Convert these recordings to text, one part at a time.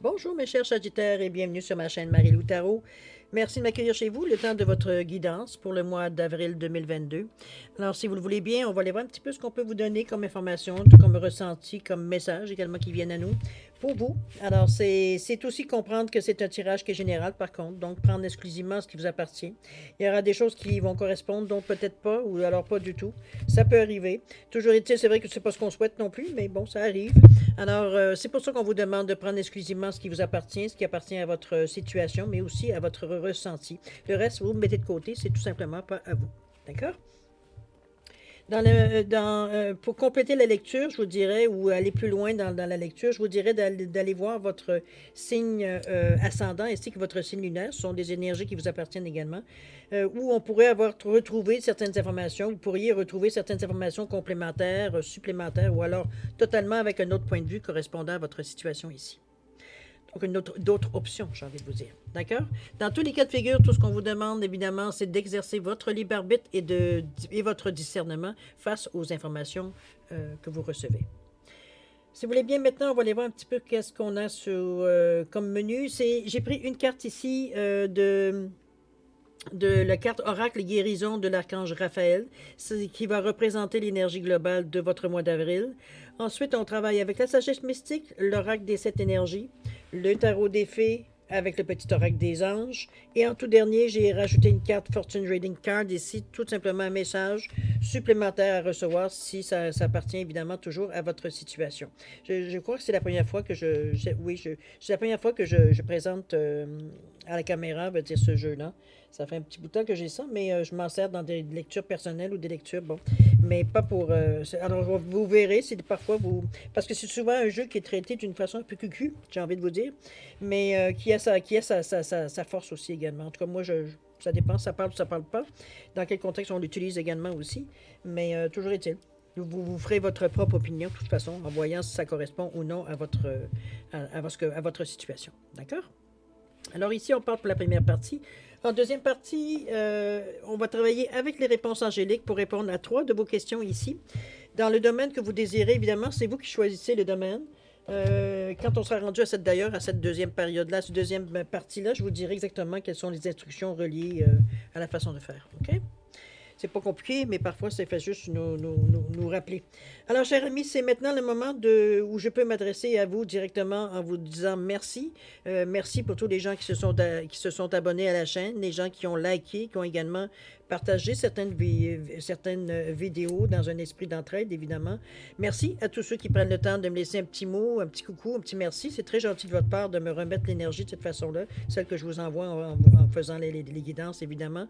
Bonjour mes chers Sagittaires et bienvenue sur ma chaîne Marie-Lou Tarot. Merci de m'accueillir chez vous, le temps de votre guidance pour le mois d'avril 2022. Alors si vous le voulez bien, on va aller voir un petit peu ce qu'on peut vous donner comme information, comme ressenti, comme message également qui viennent à nous pour vous. Alors c'est aussi comprendre que c'est un tirage qui est général par contre, donc prendre exclusivement ce qui vous appartient. Il y aura des choses qui vont correspondre, d'autres peut-être pas, ou alors pas du tout. Ça peut arriver. Toujours est-il, c'est vrai que c'est pas ce qu'on souhaite non plus, mais bon, ça arrive. Alors, c'est pour ça qu'on vous demande de prendre exclusivement ce qui vous appartient, ce qui appartient à votre situation, mais aussi à votre ressenti. Le reste, vous le mettez de côté, c'est tout simplement pas à vous. D'accord? Pour compléter la lecture, je vous dirais, ou aller plus loin dans la lecture, je vous dirais d'aller voir votre signe ascendant ainsi que votre signe lunaire. Ce sont des énergies qui vous appartiennent également, où on pourrait avoir retrouvé certaines informations. Vous pourriez retrouver certaines informations complémentaires, supplémentaires, ou alors totalement avec un autre point de vue correspondant à votre situation ici. Donc, d'autres options, j'ai envie de vous dire. D'accord? Dans tous les cas de figure, tout ce qu'on vous demande, évidemment, c'est d'exercer votre libre arbitre et votre discernement face aux informations que vous recevez. Si vous voulez bien, maintenant, on va aller voir un petit peu qu'est-ce qu'on a comme menu. J'ai pris une carte ici de la carte Oracle Guérison de l'Archange Raphaël, qui va représenter l'énergie globale de votre mois d'avril. Ensuite, on travaille avec la sagesse mystique, l'Oracle des 7 énergies, le tarot des fées avec le petit oracle des anges. Et en tout dernier, j'ai rajouté une carte Fortune Reading Card ici, tout simplement un message supplémentaire à recevoir si ça appartient évidemment toujours à votre situation. Je crois que c'est la première fois que c'est la première fois que je présente à la caméra, veut dire ce jeu-là. Ça fait un petit bout de temps que j'ai ça, mais je m'en sers dans des lectures personnelles ou des lectures, bon, mais pas pour... alors, vous verrez, c'est parfois vous... Parce que c'est souvent un jeu qui est traité d'une façon un peu cucu, j'ai envie de vous dire, mais qui a sa force aussi également. En tout cas, moi, ça dépend, ça parle ou ça parle pas. Dans quel contexte on l'utilise également aussi, mais toujours est-il. Vous ferez votre propre opinion, de toute façon, en voyant si ça correspond ou non à votre situation. D'accord? Alors ici, on parle pour la première partie. En deuxième partie, on va travailler avec les réponses angéliques pour répondre à 3 de vos questions ici. Dans le domaine que vous désirez, évidemment, c'est vous qui choisissez le domaine. Quand on sera rendu à cette deuxième période-là, cette deuxième partie-là, je vous dirai exactement quelles sont les instructions reliées à la façon de faire. OK? C'est pas compliqué, mais parfois, ça fait juste nous rappeler. Alors, chers amis, c'est maintenant le moment où je peux m'adresser à vous directement en vous disant merci. Merci pour tous les gens qui se sont abonnés à la chaîne, les gens qui ont liké, qui ont également partagé certaines vidéos dans un esprit d'entraide, évidemment. Merci à tous ceux qui prennent le temps de me laisser un petit mot, un petit coucou, un petit merci. C'est très gentil de votre part de me remettre l'énergie de cette façon-là, celle que je vous envoie en faisant les guidances, évidemment.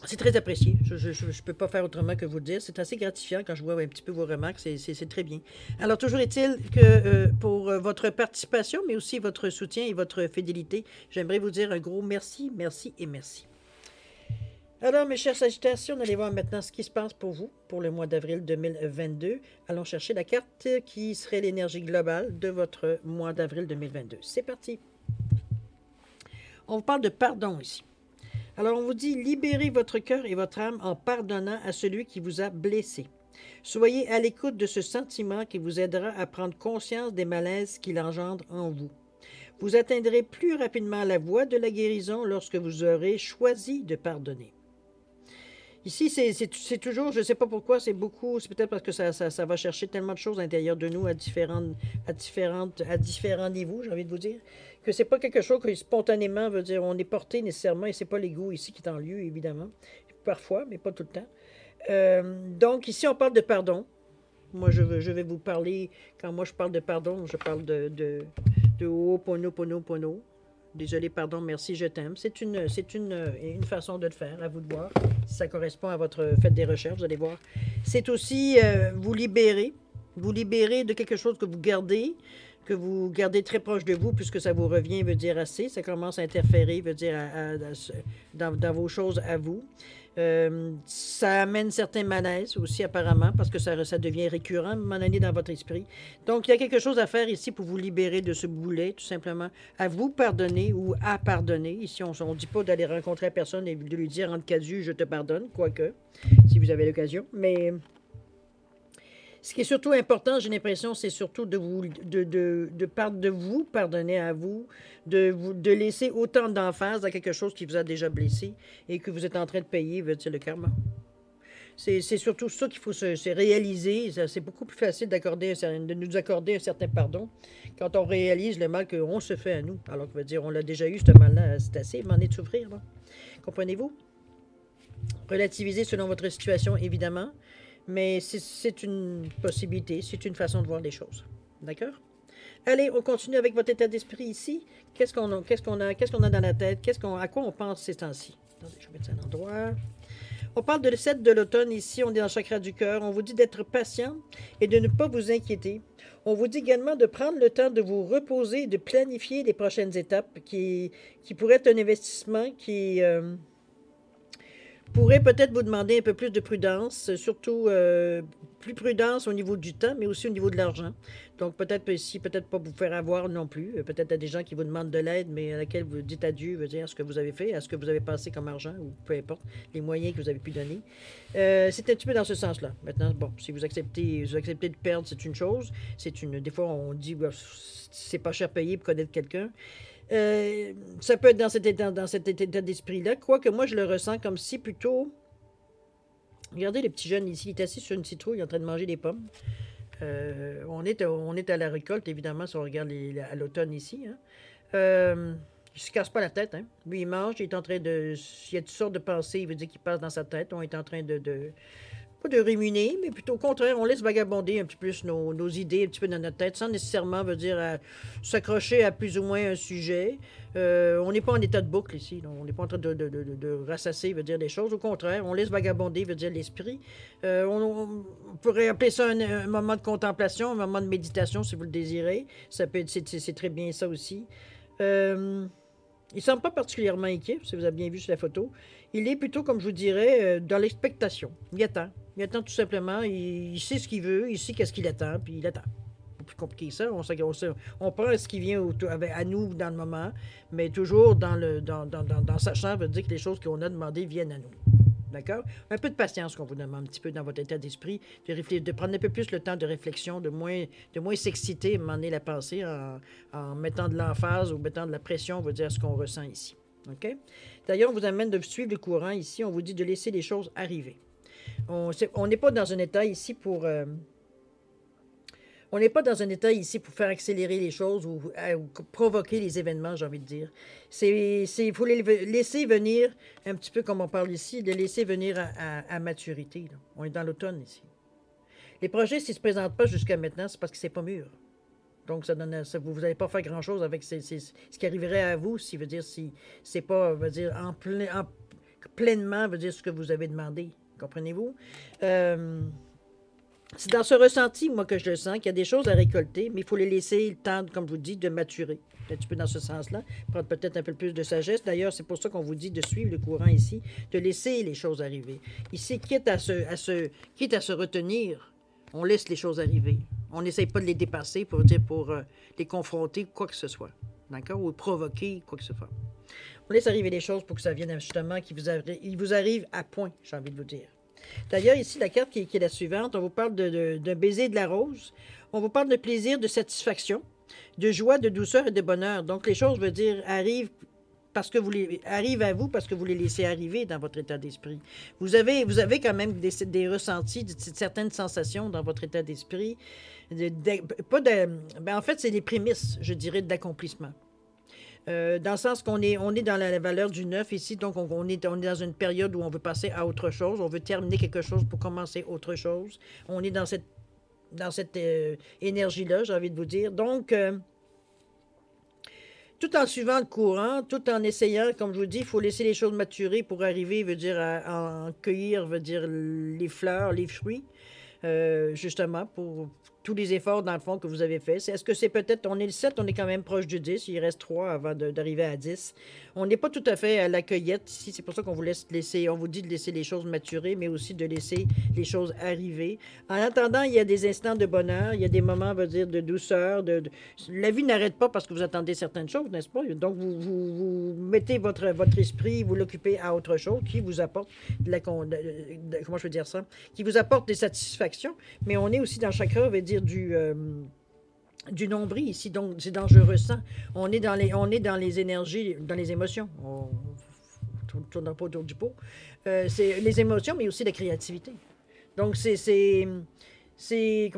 C'est très apprécié. Je ne peux pas faire autrement que vous le dire. C'est assez gratifiant quand je vois un petit peu vos remarques. C'est très bien. Alors, toujours est-il que pour votre participation, mais aussi votre soutien et votre fidélité, j'aimerais vous dire un gros merci, merci et merci. Alors, mes chers Sagittaires, si on allait voir maintenant ce qui se passe pour vous pour le mois d'avril 2022, allons chercher la carte qui serait l'énergie globale de votre mois d'avril 2022. C'est parti. On vous parle de pardon ici. Alors, on vous dit, libérez votre cœur et votre âme en pardonnant à celui qui vous a blessé. Soyez à l'écoute de ce sentiment qui vous aidera à prendre conscience des malaises qu'il engendre en vous. Vous atteindrez plus rapidement la voie de la guérison lorsque vous aurez choisi de pardonner. Ici, c'est toujours, je ne sais pas pourquoi, c'est peut-être parce que ça va chercher tellement de choses à l'intérieur de nous à différents niveaux, j'ai envie de vous dire, que c'est pas quelque chose que spontanément veut dire on est porté nécessairement, et c'est pas l'ego ici qui est en lieu, évidemment, parfois, mais pas tout le temps. Donc, ici, on parle de pardon. Moi, je vais vous parler, quand moi je parle de pardon, je parle de Ho'oponopono. Désolé, pardon, merci, je t'aime. C'est une façon de le faire, à vous de voir. Si ça correspond à votre... Faites des recherches, vous allez voir. C'est aussi vous libérer de quelque chose que vous gardez très proche de vous, puisque ça vous revient, veut dire assez. Ça commence à interférer, veut dire dans vos choses à vous. Ça amène certains malaises aussi apparemment parce que ça devient récurrent à un moment donné dans votre esprit. Donc, il y a quelque chose à faire ici pour vous libérer de ce boulet, tout simplement, à vous pardonner ou à pardonner. Ici, on ne dit pas d'aller rencontrer la personne et de lui dire en casu, je te pardonne, quoique, si vous avez l'occasion. Mais Ce qui est surtout important, j'ai l'impression, c'est surtout de vous pardonner à vous, de laisser autant d'emphase à quelque chose qui vous a déjà blessé et que vous êtes en train de payer, veut dire le karma. C'est surtout ça qu'il faut se réaliser. C'est beaucoup plus facile de nous accorder un certain pardon quand on réalise le mal qu'on se fait à nous. Alors que veut dire, on l'a déjà eu, ce mal-là, c'est assez, m'en est de souffrir. Là. Comprenez-vous? Relativiser selon votre situation, évidemment, mais c'est une possibilité, c'est une façon de voir les choses. D'accord? Allez, on continue avec votre état d'esprit ici. Qu'est-ce qu'on a dans la tête? À quoi on pense ces temps-ci? Attendez, je vais mettre ça à l'endroit. On parle de le 7 de l'automne ici, on est dans le chakra du cœur. On vous dit d'être patient et de ne pas vous inquiéter. On vous dit également de prendre le temps de vous reposer et de planifier les prochaines étapes qui pourraient être un investissement qui pourrait peut-être vous demander un peu plus de prudence, surtout plus prudence au niveau du temps, mais aussi au niveau de l'argent. Donc peut-être ici, peut-être pas vous faire avoir non plus. Peut-être il y a des gens qui vous demandent de l'aide, mais à laquelle vous dites adieu, veut dire ce que vous avez fait, à ce que vous avez passé comme argent, ou peu importe, les moyens que vous avez pu donner. C'est un petit peu dans ce sens-là. Maintenant, bon, si vous acceptez de perdre, c'est une chose. Des fois, on dit, c'est pas cher payé pour connaître quelqu'un. Ça peut être dans cet état d'esprit-là. Quoique moi, je le ressens comme si plutôt... Regardez le petit jeune ici, il est assis sur une citrouille en train de manger des pommes. On est à la récolte, évidemment, si on regarde à l'automne ici. Hein. Il se casse pas la tête. Hein. Lui, il mange, il est en train de... Il y a toutes sortes de pensées, il veut dire qu'il passe dans sa tête. On est en train pas de ruminer, mais plutôt au contraire, on laisse vagabonder un petit peu plus nos idées, un petit peu dans notre tête, sans nécessairement, veut dire, s'accrocher à plus ou moins un sujet. On n'est pas en état de boucle ici. On n'est pas en train de rassasser, veut dire, les choses. Au contraire, on laisse vagabonder, veut dire, l'esprit. On pourrait appeler ça un moment de contemplation, un moment de méditation, si vous le désirez. Ça peut être, c'est très bien ça aussi. Il ne semble pas particulièrement inquiet, si vous avez bien vu sur la photo. Il est plutôt, comme je vous dirais, dans l'expectation. Il attend. Il attend tout simplement. Il sait ce qu'il veut, il sait qu'est-ce qu'il attend, puis il attend. C'est plus compliqué que ça. On prend ce qui vient à nous dans le moment, mais toujours dans sachant, veut dire que les choses qu'on a demandées viennent à nous. D'accord? Un peu de patience qu'on vous demande un petit peu dans votre état d'esprit, de prendre un peu plus le temps de réflexion, de moins s'exciter, m'emmener la pensée en mettant de l'emphase ou mettant de la pression, on va dire, à ce qu'on ressent ici. OK? D'ailleurs, on vous amène de suivre le courant ici, on vous dit de laisser les choses arriver. On n'est pas dans un état ici pour... on n'est pas dans un état ici pour faire accélérer les choses ou provoquer les événements, j'ai envie de dire. Il faut les laisser venir, un petit peu comme on parle ici, de laisser venir à maturité. Là. On est dans l'automne ici. Les projets, s'ils ne se présentent pas jusqu'à maintenant, c'est parce que c'est pas mûr. Donc, vous n'allez pas faire grand-chose avec ce qui arriverait à vous, si c'est pas, veut dire, pleinement, veut dire, ce que vous avez demandé. Comprenez-vous? C'est dans ce ressenti, moi, que je le sens, qu'il y a des choses à récolter, mais il faut les laisser le temps, comme je vous dis, de maturer. Un petit peu dans ce sens-là. Prendre peut-être un peu plus de sagesse. D'ailleurs, c'est pour ça qu'on vous dit de suivre le courant ici, de laisser les choses arriver. Ici, quitte à se retenir, on laisse les choses arriver. On n'essaye pas de les dépasser pour les confronter, quoi que ce soit. D'accord? Ou provoquer, quoi que ce soit. On laisse arriver les choses pour que ça vienne justement, qu'il vous arrive à point, j'ai envie de vous dire. D'ailleurs, ici, la carte qui est la suivante, on vous parle d'un baiser de la rose. On vous parle de plaisir, de satisfaction, de joie, de douceur et de bonheur. Donc, les choses, veut dire, arrivent à vous parce que vous les laissez arriver dans votre état d'esprit. Vous avez quand même des ressentis, certaines sensations dans votre état d'esprit. En fait, c'est les prémices, je dirais, d'accomplissement. Dans le sens qu'on est dans la valeur du 9 ici, donc on est dans une période où on veut passer à autre chose, on veut terminer quelque chose pour commencer autre chose. On est dans cette énergie-là, j'ai envie de vous dire. Donc, tout en suivant le courant, tout en essayant, comme je vous dis, il faut laisser les choses maturer pour arriver, veut dire, à en cueillir, veut dire, les fleurs, les fruits, justement, pour tous les efforts, dans le fond, que vous avez faits. Est-ce que c'est peut-être, on est le 7, on est quand même proche du 10, il reste 3 avant d'arriver à 10. On n'est pas tout à fait à la cueillette ici, c'est pour ça qu'on vous laisse laisser, on vous dit de laisser les choses maturer, mais aussi de laisser les choses arriver. En attendant, il y a des instants de bonheur, il y a des moments, on va dire, de douceur. La vie n'arrête pas parce que vous attendez certaines choses, n'est-ce pas? Donc, vous mettez votre esprit, vous l'occupez à autre chose qui vous apporte comment je veux dire ça? Qui vous apporte des satisfactions, mais on est aussi dans chacun, on va dire, du nombril ici, donc c'est dans je ressens. On est dans les énergies, dans les émotions. On ne tourne pas autour du pot. C'est les émotions, mais aussi la créativité. Donc, comment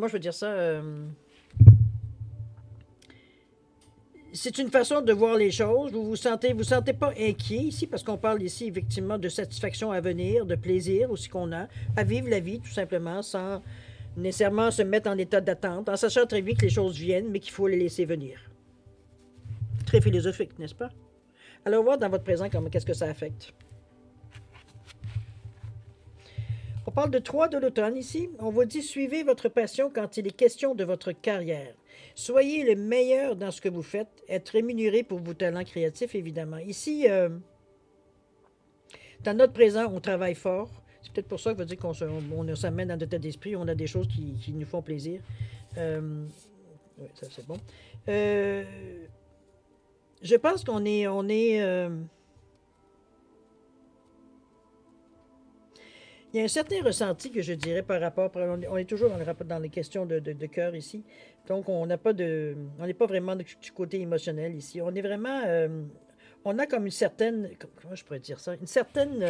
je peux dire ça? C'est une façon de voir les choses. Vous sentez pas inquiet ici, parce qu'on parle ici, effectivement, de satisfaction à venir, de plaisir aussi qu'on a, à vivre la vie, tout simplement, sans nécessairement se mettre en état d'attente, en sachant très bien que les choses viennent, mais qu'il faut les laisser venir. Très philosophique, n'est-ce pas? Alors, voir dans votre présent qu'est-ce que ça affecte. On parle de 3 de l'automne ici. On vous dit, suivez votre passion quand il est question de votre carrière. Soyez le meilleur dans ce que vous faites. Être rémunéré pour vos talents créatifs, évidemment. Ici, dans notre présent, on travaille fort. C'est peut-être pour ça que veut dire qu'on s'amène dans de tels d'esprit. On a des choses qui nous font plaisir. Oui, ça c'est bon. Je pense qu'on est il y a un certain ressenti que je dirais par rapport, on est toujours dans les questions de cœur ici, donc on n'est pas vraiment du côté émotionnel ici, on est vraiment, on a comme une certaine, comment je pourrais dire ça, une certaine,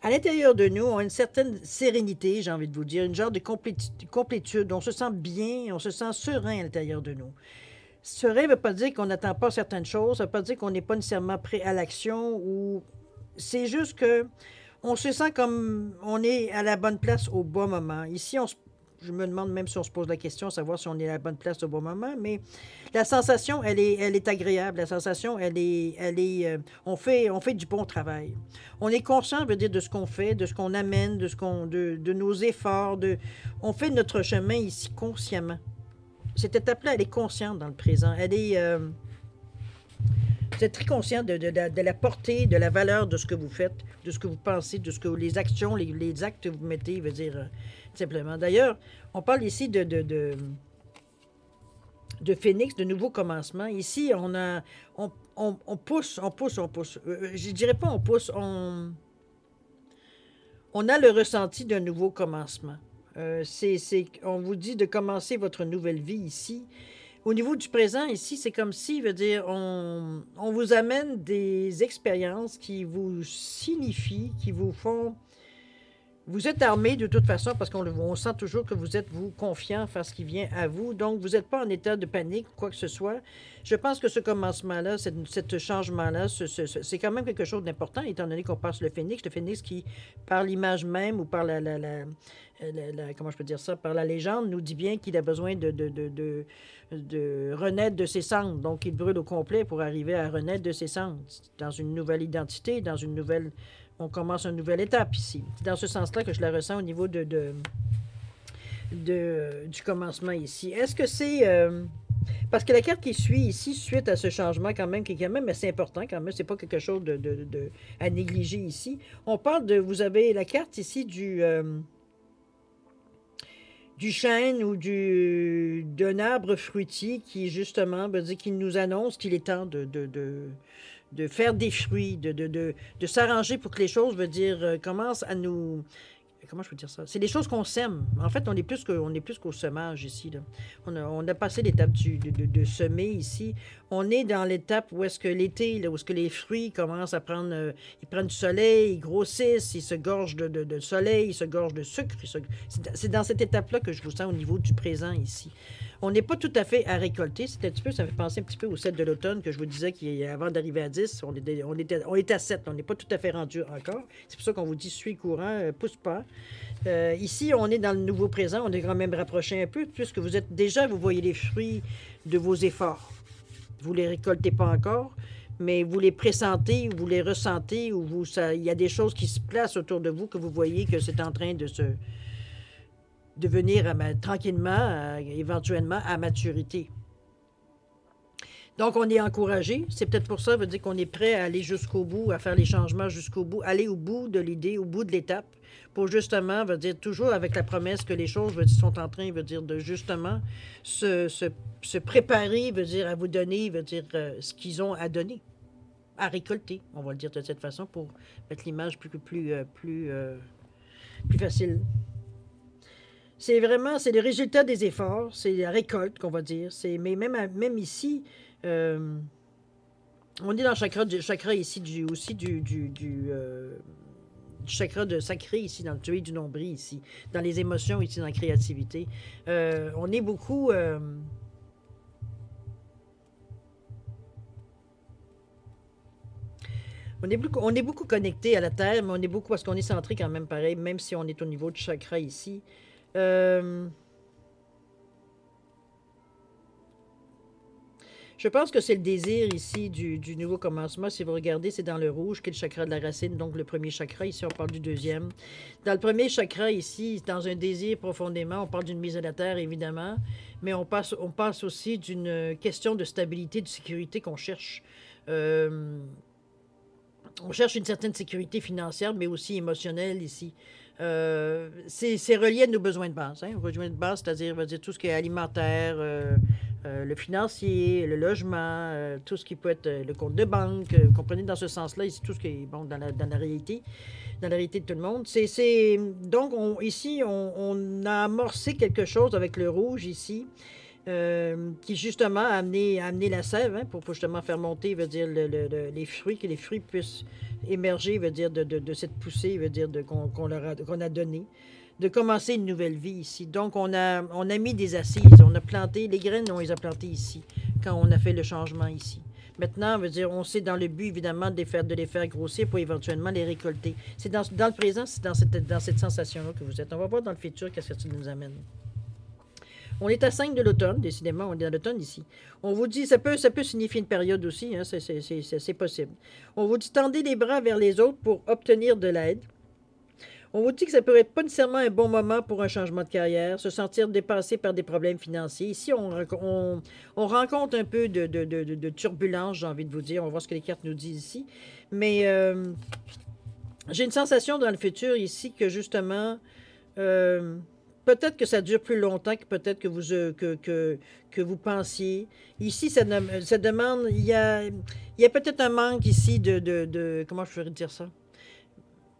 à l'intérieur de nous, on a une certaine sérénité, j'ai envie de vous dire, une genre de complétude, on se sent bien, on se sent serein à l'intérieur de nous. Serein ne veut pas dire qu'on n'attend pas certaines choses, ça ne veut pas dire qu'on n'est pas nécessairement prêt à l'action, ou c'est juste que on se sent comme on est à la bonne place au bon moment. Ici, je me demande même si on se pose la question, savoir si on est à la bonne place au bon moment, mais la sensation, elle est agréable. La sensation, on fait du bon travail. On est conscient, veut dire, de ce qu'on fait, de ce qu'on amène, de nos efforts. On fait notre chemin ici consciemment. Cette étape-là, elle est consciente dans le présent. Vous êtes très conscient de la portée, de la valeur de ce que vous faites, de ce que vous pensez, de ce que les actions, les actes que vous mettez, veut dire simplement. D'ailleurs, on parle ici de phénix, de nouveaux commencements. Ici, on pousse. Je dirais pas on pousse, on a le ressenti d'un nouveau commencement. On vous dit de commencer votre nouvelle vie ici. Au niveau du présent, ici, c'est comme si, veut dire, on vous amène des expériences qui vous signifient, qui vous font... Vous êtes armé de toute façon parce qu'on sent toujours que vous êtes, vous, confiant face qui vient à vous. Donc, vous n'êtes pas en état de panique, quoi que ce soit. Je pense que ce commencement-là, ce changement-là, c'est quand même quelque chose d'important, étant donné qu'on passe le phénix qui, par l'image même ou par comment je peux dire ça, par la légende, nous dit bien qu'il a besoin de renaître de ses cendres. Donc, il brûle au complet pour arriver à renaître de ses cendres, dans une nouvelle identité, dans une nouvelle... On commence une nouvelle étape ici. C'est dans ce sens-là que je la ressens au niveau du commencement ici. Est-ce que c'est... parce que la carte qui suit ici, suite à ce changement quand même, qui est quand même assez important, quand même, c'est pas quelque chose à négliger ici. On parle de... Vous avez la carte ici du chêne ou d'un arbre fruitier qui, justement, veut dire qu'il nous annonce qu'il est temps de faire des fruits, de s'arranger pour que les choses, veut dire, commencent à nous... Comment je peux dire ça? C'est des choses qu'on sème. En fait, on est plus qu'au semage ici, là. On a passé l'étape de semer ici. On est dans l'étape où est-ce que l'été, là, où est-ce que les fruits commencent à prendre... ils prennent du soleil, ils grossissent, ils se gorgent de soleil, ils se gorgent de sucre. C'est dans cette étape-là que je vous sens au niveau du présent ici. On n'est pas tout à fait à récolter. Ça me fait penser un petit peu au 7 de l'automne que je vous disais qu'avant d'arriver à 10, on est à 7. On n'est pas tout à fait rendu encore. C'est pour ça qu'on vous dit suis courant, pousse pas. Ici, on est dans le nouveau présent. On est quand même rapproché un peu puisque vous voyez les fruits de vos efforts. Vous ne les récoltez pas encore, mais vous les pressentez, vous les ressentez, ou il y a des choses qui se placent autour de vous que vous voyez que c'est en train de venir tranquillement, éventuellement, à maturité. Donc, on est encouragé. C'est peut-être pour ça, veut dire qu'on est prêt à aller jusqu'au bout, à faire les changements jusqu'au bout, aller au bout de l'idée, au bout de l'étape, pour justement, veut dire toujours avec la promesse que les choses sont en train, veut dire, de justement se préparer, veut dire, à vous donner, veut dire, ce qu'ils ont à donner, à récolter, on va le dire de cette façon, pour mettre l'image plus facile. C'est vraiment, c'est le résultat des efforts, c'est la récolte qu'on va dire. Mais même ici, on est dans le chakra ici aussi du chakra de sacré ici, dans le tué du nombril ici, dans les émotions ici, dans la créativité. On est beaucoup... on est beaucoup connecté à la Terre, mais on est beaucoup, parce qu'on est centré quand même pareil, même si on est au niveau du chakra ici. Je pense que c'est le désir ici du nouveau commencement. Si vous regardez, c'est dans le rouge, qui est le chakra de la racine, donc le premier chakra. Ici, on parle du deuxième. Dans le premier chakra, ici, dans un désir profondément, on parle d'une mise à la terre, évidemment, mais on passe aussi d'une question de stabilité, de sécurité qu'on cherche. On cherche une certaine sécurité financière, mais aussi émotionnelle ici. C'est relié à nos besoins de base. Hein? Besoins de base, c'est-à-dire tout ce qui est alimentaire, le financier, le logement, tout ce qui peut être le compte de banque. Comprenez dans ce sens-là, ici, tout ce qui est bon dans la réalité de tout le monde. Donc, ici, on a amorcé quelque chose avec le rouge ici. Qui justement a amené la sève hein, pour justement faire monter, veut dire, les fruits, que les fruits puissent émerger, veut dire, de cette poussée, veut dire, qu'on a donnée, de commencer une nouvelle vie ici. Donc, on a mis des assises, on a planté, les graines, on les a plantées ici, quand on a fait le changement ici. Maintenant, veut dire, on sait dans le but, évidemment, de les faire grossir pour éventuellement les récolter. C'est dans le présent, c'est dans cette sensation-là que vous êtes. On va voir dans le futur qu'est-ce que ça nous amène. On est à 5 de l'automne, décidément, on est dans l'automne ici. On vous dit, ça peut signifier une période aussi, hein, c'est possible. On vous dit, tendez les bras vers les autres pour obtenir de l'aide. On vous dit que ça peut être pas nécessairement un bon moment pour un changement de carrière, se sentir dépassé par des problèmes financiers. Ici, on rencontre un peu de turbulence, j'ai envie de vous dire. On va voir ce que les cartes nous disent ici. Mais j'ai une sensation dans le futur ici que justement... peut-être que ça dure plus longtemps que peut-être que vous pensiez. Ici, ça demande... Il y a peut-être un manque ici de... Comment je pourrais dire ça?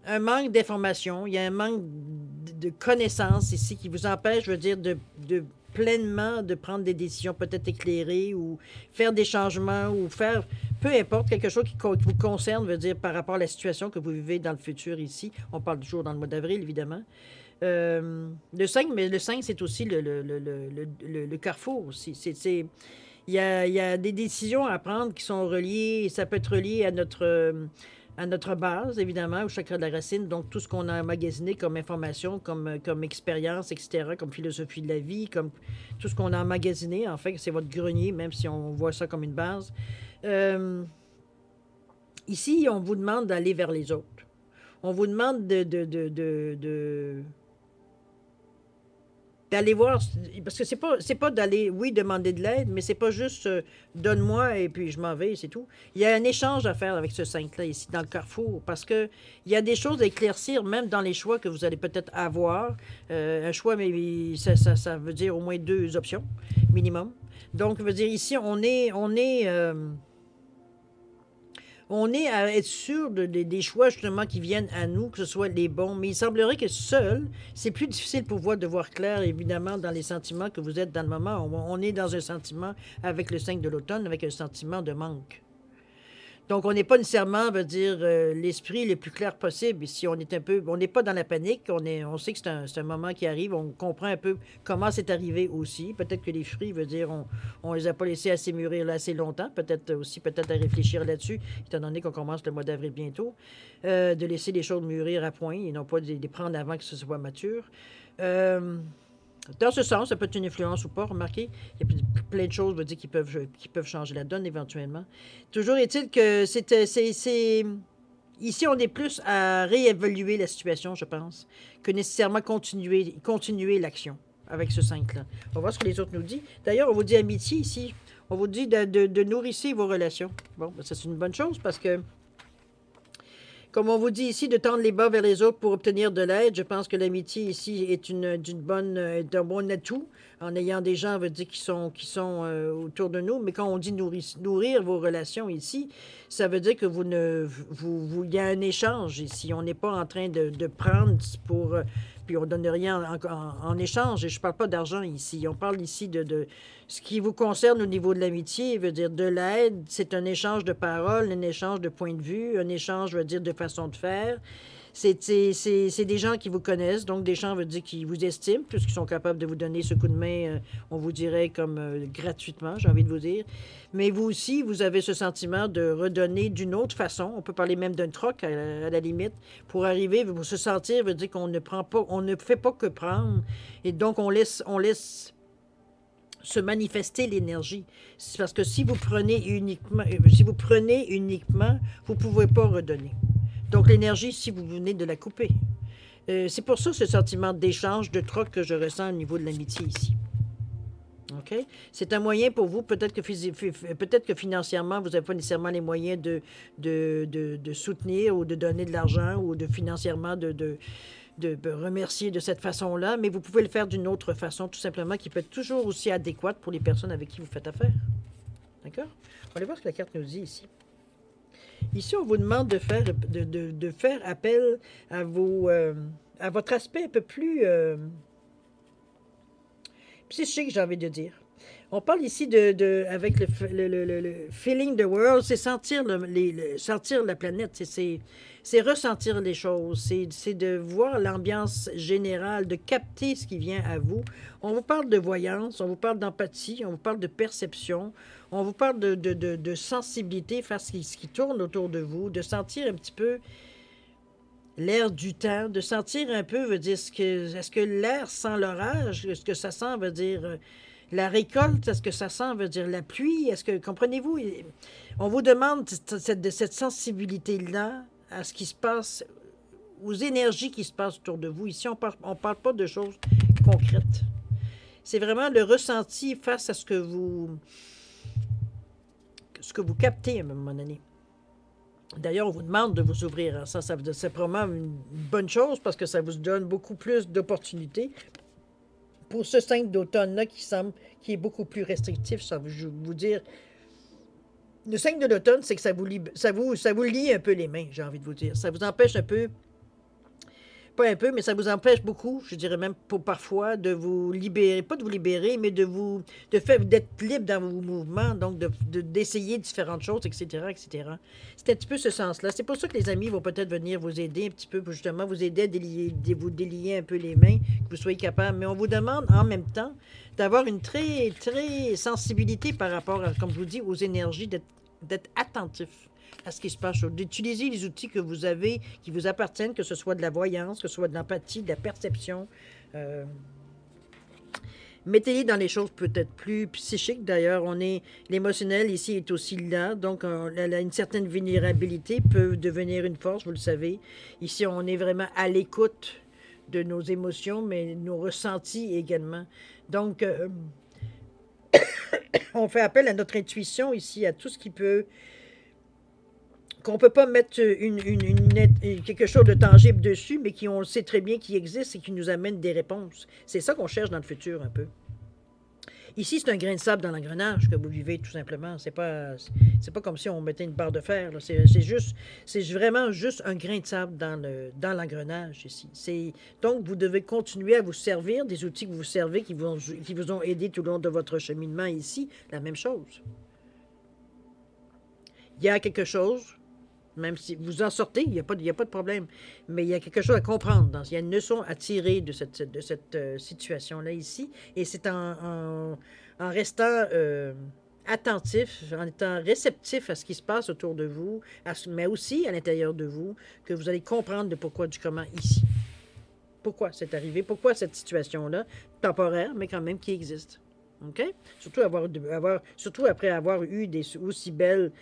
Un manque d'information. Il y a un manque de connaissances ici qui vous empêche, je veux dire, de pleinement de prendre des décisions peut-être éclairées ou faire des changements ou faire... Peu importe, quelque chose qui vous concerne, veut dire, par rapport à la situation que vous vivez dans le futur ici. On parle toujours dans le mois d'avril, évidemment. Le 5, mais le 5, c'est aussi le carrefour aussi. Il y a des décisions à prendre qui sont reliées, ça peut être relié à notre base, évidemment, au chakra de la racine, donc tout ce qu'on a emmagasiné comme information, comme expérience, etc., comme philosophie de la vie, comme tout ce qu'on a emmagasiné, en fait, c'est votre grenier, même si on voit ça comme une base. Ici, on vous demande d'aller vers les autres. On vous demande d'aller voir, parce que c'est pas d'aller, oui, demander de l'aide, mais c'est pas juste donne-moi et puis je m'en vais, c'est tout. Il y a un échange à faire avec ce 5-là ici, dans le carrefour, parce que il y a des choses à éclaircir, même dans les choix que vous allez peut-être avoir. Un choix, mais ça veut dire au moins 2 options, minimum. Donc, je veux dire, ici, on est à être sûr des choix, justement, qui viennent à nous, que ce soit les bons. Mais il semblerait que seul, c'est plus difficile pour vous de voir clair, évidemment, dans les sentiments que vous êtes dans le moment. On est dans un sentiment, avec le 5 de l'automne, avec un sentiment de manque. Donc, on n'est pas nécessairement, veut dire, l'esprit le plus clair possible. Ici, on n'est pas dans la panique. On sait que c'est un moment qui arrive. On comprend un peu comment c'est arrivé aussi. Peut-être que les fruits, veut dire, on les a pas laissés assez mûrir là assez longtemps. Peut-être à réfléchir là-dessus, étant donné qu'on commence le mois d'avril bientôt. De laisser les choses mûrir à point et non pas de les prendre avant que ce soit mature. Dans ce sens, ça peut être une influence ou pas, remarquez. Il y a plein de choses, veut dire, qui peuvent changer la donne éventuellement. Toujours est-il que ici, on est plus à réévaluer la situation, je pense, que nécessairement continuer l'action avec ce 5-là. On va voir ce que les autres nous disent. D'ailleurs, on vous dit amitié ici. On vous dit de nourrir vos relations. Bon, ben, ça, c'est une bonne chose parce que comme on vous dit ici, de tendre les bas vers les autres pour obtenir de l'aide, je pense que l'amitié ici est d'un bon atout, en ayant des gens, veut dire, autour de nous. Mais quand on dit nourrir vos relations ici, ça veut dire que il y a un échange ici. On n'est pas en train de prendre pour... puis on ne donne rien en échange. Et je ne parle pas d'argent ici. On parle ici de ce qui vous concerne au niveau de l'amitié, veut dire de l'aide. C'est un échange de paroles, un échange de points de vue, un échange, veut dire, de façon de faire. C'est des gens qui vous connaissent, donc des gens, veut dire, qui vous estiment, puisqu'ils sont capables de vous donner ce coup de main, on vous dirait, comme gratuitement, j'ai envie de vous dire. Mais vous aussi, vous avez ce sentiment de redonner d'une autre façon. On peut parler même d'un troc, à la limite, pour arriver, pour se sentir, veut dire qu'on ne prend pas, on ne fait pas que prendre. Et donc, on laisse se manifester l'énergie. C'est parce que si vous prenez uniquement, vous ne pouvez pas redonner. Donc, l'énergie, si vous venez de la couper. C'est pour ça ce sentiment d'échange, de troc que je ressens au niveau de l'amitié ici. OK? C'est un moyen pour vous, peut-être que financièrement, vous n'avez pas nécessairement les moyens de soutenir ou de donner de l'argent ou de financièrement de remercier de cette façon-là, mais vous pouvez le faire d'une autre façon, tout simplement, qui peut être toujours aussi adéquate pour les personnes avec qui vous faites affaire. D'accord? On va aller voir ce que la carte nous dit ici. Ici, on vous demande de faire appel à votre aspect un peu plus psychique, j'ai envie de dire. On parle ici avec le feeling the world, c'est sentir sentir la planète, c'est ressentir les choses, c'est de voir l'ambiance générale, de capter ce qui vient à vous. On vous parle de voyance, on vous parle d'empathie, on vous parle de perception, on vous parle de sensibilité face à ce qui tourne autour de vous, de sentir un petit peu l'air du temps, de sentir un peu, veut dire, est-ce que l'air sent l'orage? Est-ce que ça sent, veut dire, la récolte? Est-ce que ça sent, veut dire, la pluie? Est-ce que, comprenez-vous, on vous demande cette sensibilité-là à ce qui se passe, aux énergies qui se passent autour de vous. Ici, on parle pas de choses concrètes. C'est vraiment le ressenti face à ce que vous captez à un moment donné. D'ailleurs, on vous demande de vous ouvrir. C'est probablement une bonne chose parce que ça vous donne beaucoup plus d'opportunités pour ce 5 d'automne-là qui est beaucoup plus restrictif. Ça veut vous dire. Le 5 de l'automne, c'est que ça vous lie un peu les mains, j'ai envie de vous dire. Ça vous empêche un peu, pas un peu, mais ça vous empêche beaucoup, je dirais même parfois, de vous libérer, pas de vous libérer, mais d'être libre dans vos mouvements, donc d'essayer différentes choses, etc., etc. C'est un petit peu ce sens-là. C'est pour ça que les amis vont peut-être venir vous aider un petit peu, pour justement vous aider à vous délier un peu les mains, que vous soyez capable. Mais on vous demande en même temps d'avoir une très, très sensibilité par rapport, comme je vous dis, aux énergies, d'être attentif à ce qui se passe, d'utiliser les outils que vous avez, qui vous appartiennent, que ce soit de la voyance, que ce soit de l'empathie, de la perception. Mettez-les dans les choses peut-être plus psychiques. D'ailleurs, l'émotionnel ici est aussi là, donc une certaine vulnérabilité peut devenir une force, vous le savez. Ici, on est vraiment à l'écoute de nos émotions, mais nos ressentis également. Donc, on fait appel à notre intuition ici, à tout ce qui peut... qu'on ne peut pas mettre quelque chose de tangible dessus, mais on le sait très bien qui existe et qui nous amène des réponses. C'est ça qu'on cherche dans le futur un peu. Ici, c'est un grain de sable dans l'engrenage que vous vivez, tout simplement. C'est pas comme si on mettait une barre de fer. C'est vraiment juste un grain de sable dans l'engrenage ici. Donc, vous devez continuer à vous servir des outils que vous servez, qui vous ont aidé tout le long de votre cheminement ici. La même chose. Il y a quelque chose, même si vous en sortez, il n'y a pas de problème, mais il y a quelque chose à comprendre. Il y a une leçon à tirer de cette situation-là ici, et c'est en restant attentif, en étant réceptif à ce qui se passe autour de vous, mais aussi à l'intérieur de vous, que vous allez comprendre le pourquoi du comment ici. Pourquoi c'est arrivé? Pourquoi cette situation-là, temporaire, mais quand même qui existe? OK? Surtout après avoir eu des aussi belles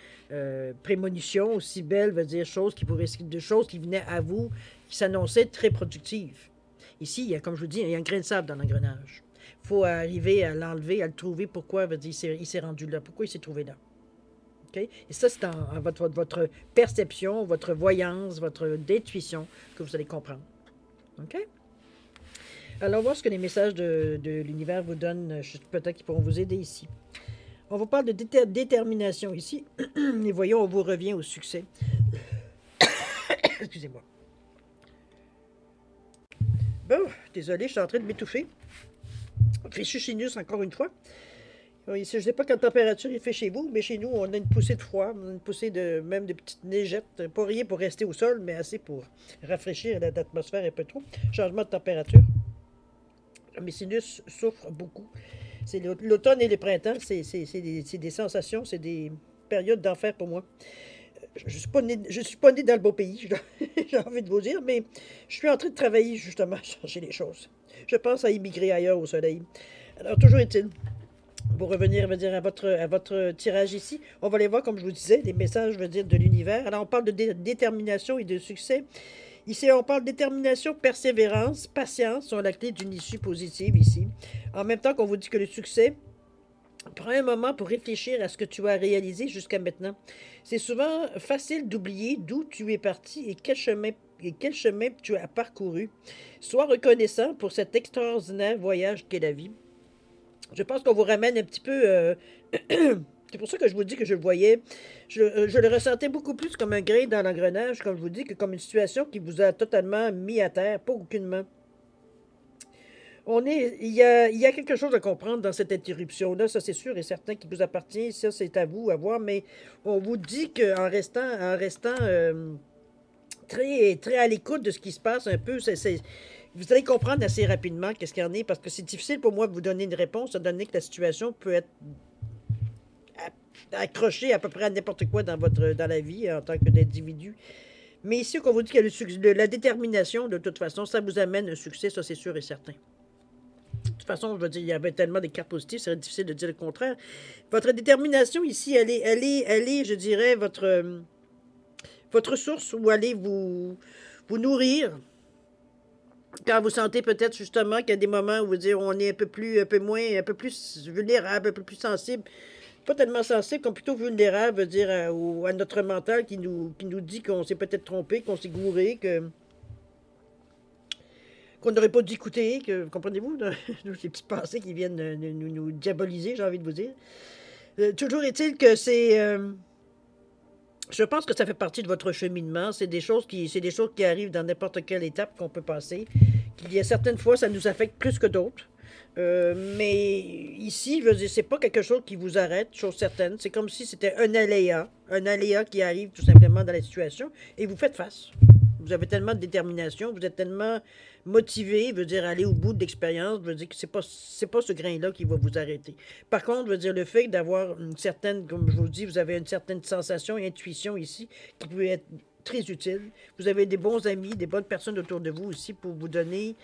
prémonitions, aussi belles, veut dire, choses qui venaient à vous, qui s'annonçaient très productives. Ici, il y a, comme je vous dis, il y a un grain de sable dans l'engrenage. Il faut arriver à l'enlever, à le trouver. Pourquoi, veut dire, il s'est rendu là? Pourquoi il s'est trouvé là? OK? Et ça, c'est en votre perception, votre voyance, votre intuition que vous allez comprendre. OK? Alors, voir ce que les messages de l'univers vous donnent, peut-être qu'ils pourront vous aider ici. On vous parle de détermination ici. Et voyons, on vous revient au succès. Excusez-moi. Bon, désolé, je suis en train de m'étouffer. Fichu sinus encore une fois. Ici, je ne sais pas quelle température il fait chez vous, mais chez nous, on a une poussée de froid, une poussée même de petites neigettes. Pas rien pour rester au sol, mais assez pour rafraîchir l'atmosphère un peu trop. Changement de température. Mes sinus souffrent beaucoup. C'est l'automne et le printemps, c'est des sensations, c'est des périodes d'enfer pour moi. Je ne suis pas né dans le beau pays, j'ai envie de vous dire, mais je suis en train de travailler justement à changer les choses. Je pense à immigrer ailleurs au soleil. Alors, toujours est-il, pour revenir dire, à votre tirage ici, on va aller voir, comme je vous disais, les messages dire, de l'univers. Alors, on parle de détermination et de succès. Ici, on parle de détermination, persévérance, patience sont la clé d'une issue positive ici. En même temps qu'on vous dit que le succès, prends un moment pour réfléchir à ce que tu as réalisé jusqu'à maintenant. C'est souvent facile d'oublier d'où tu es parti et quel chemin tu as parcouru. Sois reconnaissant pour cet extraordinaire voyage qu'est la vie. Je pense qu'on vous ramène un petit peu... C'est pour ça que je vous dis que je le voyais. Je le ressentais beaucoup plus comme un grain dans l'engrenage, comme je vous dis, que comme une situation qui vous a totalement mis à terre, pas aucunement. Il y a quelque chose à comprendre dans cette interruption-là, ça c'est sûr et certain qui vous appartient, ça c'est à vous à voir, mais on vous dit qu'en restant très, très à l'écoute de ce qui se passe un peu, vous allez comprendre assez rapidement qu'est-ce qu'il y en est, parce que c'est difficile pour moi de vous donner une réponse, étant donné que la situation peut être accrochée à peu près à n'importe quoi dans la vie en tant que d'individu. Mais ici, quand on vous dit qu'il y a la détermination, de toute façon, ça vous amène un succès, ça c'est sûr et certain. De toute façon, je veux dire, il y avait tellement de cartes positives, c'est difficile de dire le contraire. Votre détermination ici, elle est, je dirais, votre source où allez vous nourrir. Quand vous sentez peut-être justement qu'il y a des moments où vous dire on est un peu plus vulnérable, un peu plus sensible. Pas tellement sensible, comme plutôt vulnérable, veut dire à notre mental qui nous dit qu'on s'est peut-être trompé, qu'on s'est gouré, qu'on n'aurait pas dû écouter, comprenez-vous, ces petites pensées qui viennent nous diaboliser, j'ai envie de vous dire. Toujours est-il que je pense que ça fait partie de votre cheminement. C'est des choses qui arrivent dans n'importe quelle étape qu'on peut passer. Il y a certaines fois, ça nous affecte plus que d'autres. Mais ici, je veux dire, c'est pas quelque chose qui vous arrête, chose certaine. C'est comme si c'était un aléa qui arrive tout simplement dans la situation, et vous faites face. Vous avez tellement de détermination, vous êtes tellement motivé, je veux dire, aller au bout de l'expérience, je veux dire que c'est pas ce grain-là qui va vous arrêter. Par contre, je veux dire, le fait d'avoir une certaine, comme je vous dis, vous avez une certaine sensation et intuition ici qui peut être très utile. Vous avez des bons amis, des bonnes personnes autour de vous aussi pour vous donner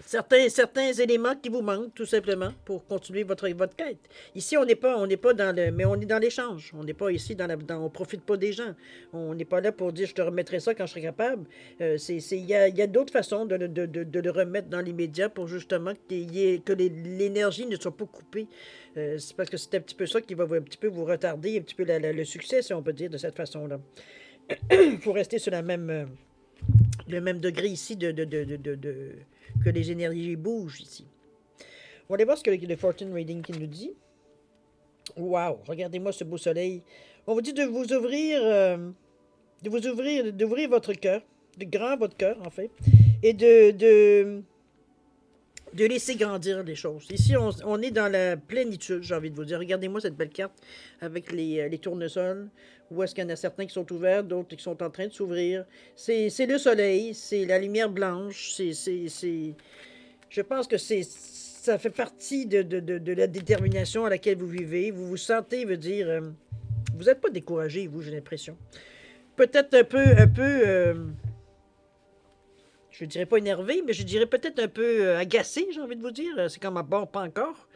certains éléments qui vous manquent, tout simplement, pour continuer votre quête. Ici, on n'est pas mais on est dans l'échange. On n'est pas ici on profite pas des gens. On n'est pas là pour dire, je te remettrai ça quand je serai capable. Il y a d'autres façons de le remettre dans l'immédiat pour justement que l'énergie ne soit pas coupée. C'est parce que c'est un petit peu ça qui va un petit peu vous retarder, un petit peu le succès, si on peut dire, de cette façon-là. Il faut rester sur le même degré ici que les énergies bougent ici. On va aller voir ce que le Fortune Reading qui nous dit. Wow, regardez-moi ce beau soleil. On vous dit de vous ouvrir, d'ouvrir votre cœur, de grand votre cœur en fait, et de laisser grandir les choses. Ici, on est dans la plénitude, j'ai envie de vous dire. Regardez-moi cette belle carte avec les tournesols. Où est-ce qu'il y en a certains qui sont ouverts, d'autres qui sont en train de s'ouvrir. C'est le soleil, c'est la lumière blanche. Je pense que ça fait partie de la détermination à laquelle vous vivez. Vous vous sentez, veut dire... vous n'êtes pas découragé, vous, j'ai l'impression. Peut-être un peu je dirais pas énervé, mais je dirais peut-être un peu agacé, j'ai envie de vous dire. C'est comme à bord, pas encore.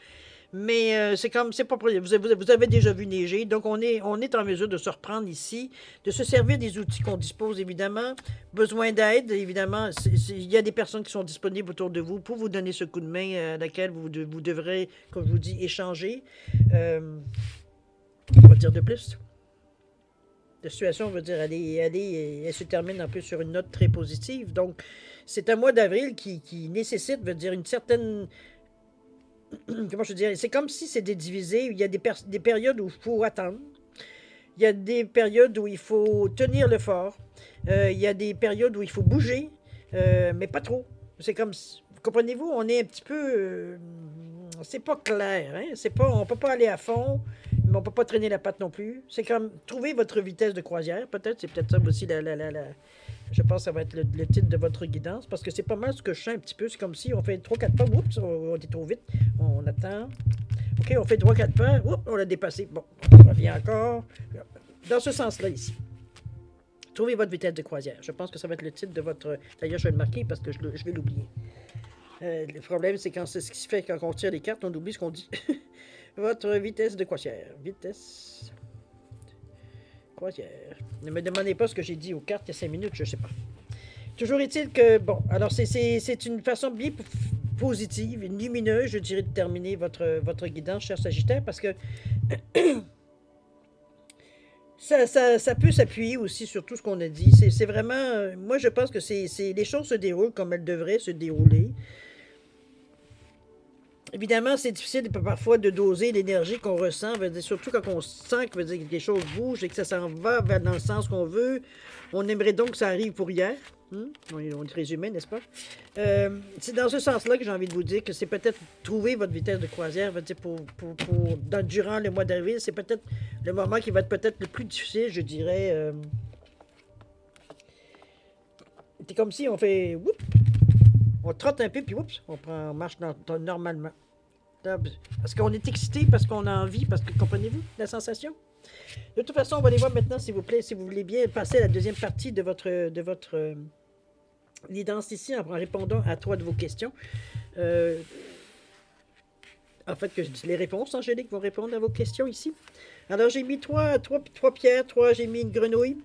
Mais c'est comme, c'est pas vous avez déjà vu neiger, donc on est en mesure de se reprendre ici, de se servir des outils qu'on dispose, évidemment. Besoin d'aide, évidemment. Il y a des personnes qui sont disponibles autour de vous pour vous donner ce coup de main à laquelle vous devrez, comme je vous dis, échanger. On va dire de plus. La situation, on va dire, elle se termine un peu sur une note très positive. Donc, c'est un mois d'avril qui nécessite, veut dire, une certaine... Comment je dirais? C'est comme si c'était divisé. Il y a des périodes où il faut attendre. Il y a des périodes où il faut tenir le fort. Il y a des périodes où il faut bouger, mais pas trop. C'est comme... Comprenez-vous? On est un petit peu... c'est pas clair. Hein? On peut pas aller à fond, mais on peut pas traîner la patte non plus. C'est comme trouver votre vitesse de croisière, peut-être. C'est peut-être ça aussi je pense que ça va être le titre de votre guidance, parce que c'est pas mal ce que je sens un petit peu. C'est comme si on fait 3-4 pas, oups, on est trop vite. On attend. OK, on fait 3-4 pas, oups, on l'a dépassé. Bon, on revient encore. Dans ce sens-là, ici. Trouvez votre vitesse de croisière. Je pense que ça va être le titre de votre... D'ailleurs, je vais le marquer parce que je vais l'oublier. Le problème, c'est quand c'est ce qui se fait quand on tire les cartes, on oublie ce qu'on dit. Votre vitesse de croisière. Vitesse croisière. Ne me demandez pas ce que j'ai dit aux cartes il y a 5 minutes, je ne sais pas. Toujours est-il que, bon, alors c'est une façon bien positive, lumineuse, je dirais, de terminer votre guidance, cher Sagittaire, parce que ça peut s'appuyer aussi sur tout ce qu'on a dit. C'est vraiment, moi je pense que les choses se déroulent comme elles devraient se dérouler. Évidemment, c'est difficile parfois de doser l'énergie qu'on ressent, surtout quand on sent que les choses bougent et que ça s'en va dans le sens qu'on veut. On aimerait donc que ça arrive pour hier. On est très humain, n'est-ce pas? C'est dans ce sens-là que j'ai envie de vous dire que c'est peut-être trouver votre vitesse de croisière, durant le mois d'avril, c'est peut-être le moment qui va être peut-être le plus difficile, je dirais. C'est comme si on fait... Whoop, on trotte un peu, puis oups, on marche normalement. Parce qu'on est excité, parce qu'on a envie, parce que, comprenez-vous la sensation? De toute façon, on va aller voir maintenant, s'il vous plaît, si vous voulez bien passer à la deuxième partie de votre guidance ici, en répondant à 3 de vos questions. En fait, les réponses, Angélique, vont répondre à vos questions ici. Alors, j'ai mis trois pierres, j'ai mis une grenouille,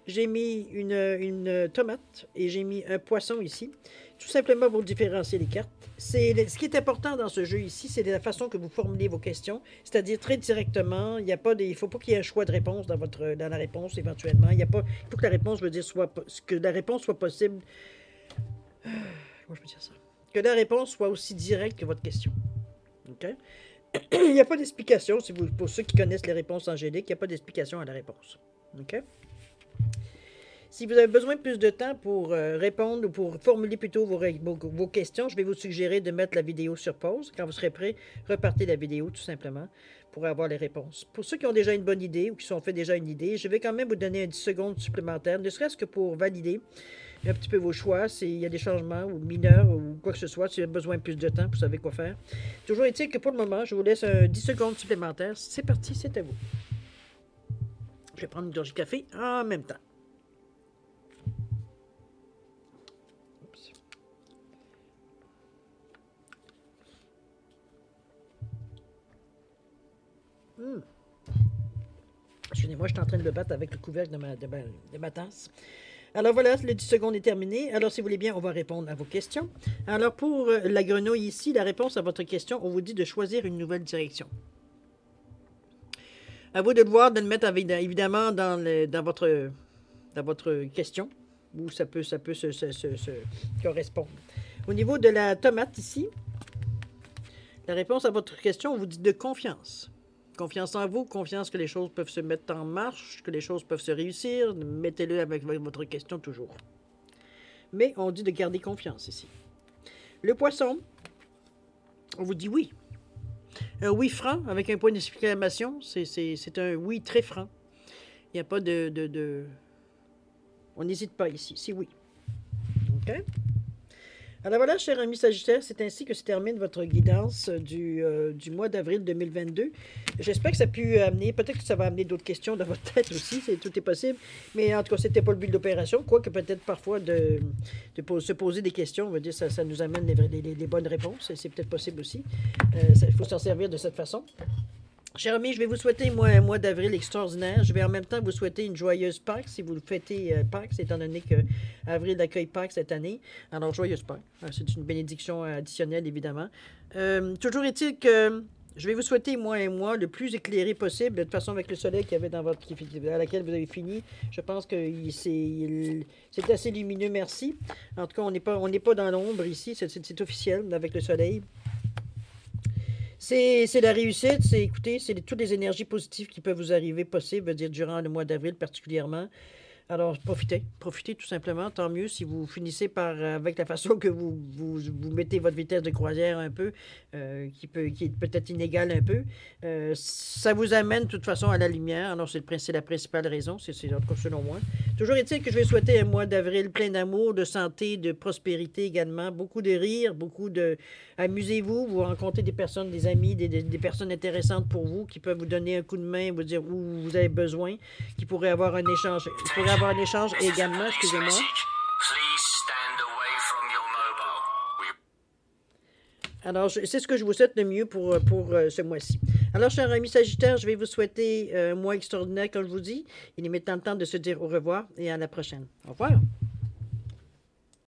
j'ai mis une tomate et j'ai mis un poisson ici. Tout simplement pour différencier les cartes. Ce qui est important dans ce jeu ici, c'est la façon que vous formulez vos questions, c'est-à-dire très directement. Il ne faut pas qu'il y ait un choix de réponse dans la réponse éventuellement. Il faut que la réponse, que la réponse soit possible. Comment je peux dire ça? Que la réponse soit aussi directe que votre question. OK? Il n'y a pas d'explication, pour ceux qui connaissent les réponses angéliques, il n'y a pas d'explication à la réponse. OK? Si vous avez besoin de plus de temps pour répondre ou pour formuler plutôt vos questions, je vais vous suggérer de mettre la vidéo sur pause. Quand vous serez prêt, repartez la vidéo tout simplement pour avoir les réponses. Pour ceux qui ont déjà une bonne idée ou qui sont fait déjà une idée, je vais quand même vous donner 10 secondes supplémentaires, ne serait-ce que pour valider un petit peu vos choix, s'il y a des changements ou mineurs ou quoi que ce soit, si vous avez besoin de plus de temps, vous savez quoi faire. Toujours est-il que pour le moment, je vous laisse 10 secondes supplémentaires. C'est parti, c'est à vous. Je vais prendre une gorgée de café en même temps. Excusez-moi, je suis en train de me battre avec le couvercle de ma tasse. Alors voilà, le 10 secondes est terminé. Alors si vous voulez bien, on va répondre à vos questions. Alors pour la grenouille ici, la réponse à votre question, on vous dit de choisir une nouvelle direction. À vous de le voir, de le mettre évidemment dans votre question, où ça peut se correspondre. Au niveau de la tomate ici, la réponse à votre question, on vous dit de confiance. Confiance en vous, confiance que les choses peuvent se mettre en marche, que les choses peuvent se réussir. Mettez-le avec votre question toujours. Mais on dit de garder confiance ici. Le poisson, on vous dit oui. Un oui franc avec un point d'exclamation, c'est un oui très franc. Il n'y a pas on n'hésite pas ici, c'est oui. OK? Alors voilà, cher ami Sagittaire, c'est ainsi que se termine votre guidance du mois d'avril 2022. J'espère que ça a pu amener, peut-être que ça va amener d'autres questions dans votre tête aussi, tout est possible. Mais en tout cas, c'était pas le but de l'opération, quoique peut-être parfois se poser des questions, on va dire, ça nous amène les bonnes réponses, c'est peut-être possible aussi. Il faut s'en servir de cette façon. Chers amis, je vais vous souhaiter un mois d'avril extraordinaire. Je vais en même temps vous souhaiter une joyeuse Pâques si vous le fêtez Pâques, étant donné que avril accueille Pâques cette année. Alors, joyeuse Pâques. C'est une bénédiction additionnelle, évidemment. Toujours est-il que je vais vous souhaiter, un mois le plus éclairé possible. De toute façon, avec le soleil qu'il y avait à laquelle vous avez fini, je pense que c'est assez lumineux, merci. En tout cas, on n'est pas dans l'ombre ici, c'est officiel avec le soleil. C'est la réussite, écoutez, c'est toutes les énergies positives qui peuvent vous arriver possibles, dire durant le mois d'avril particulièrement. Alors, profitez tout simplement, tant mieux si vous finissez avec la façon que vous mettez votre vitesse de croisière un peu, qui est peut-être inégale un peu. Ça vous amène de toute façon à la lumière, alors c'est la principale raison, c'est en tout cas selon moi. Toujours est-il que je vais souhaiter un mois d'avril plein d'amour, de santé, de prospérité également, beaucoup de rire, amusez-vous, vous rencontrez des personnes, des amis, des personnes intéressantes pour vous, qui peuvent vous donner un coup de main, vous dire où vous avez besoin, qui pourraient avoir un échange, également, excusez-moi. Alors, c'est ce que je vous souhaite de mieux pour ce mois-ci. Alors, chers amis Sagittaires, je vais vous souhaiter un mois extraordinaire, comme je vous dis. Il est maintenant temps de se dire au revoir et à la prochaine. Au revoir.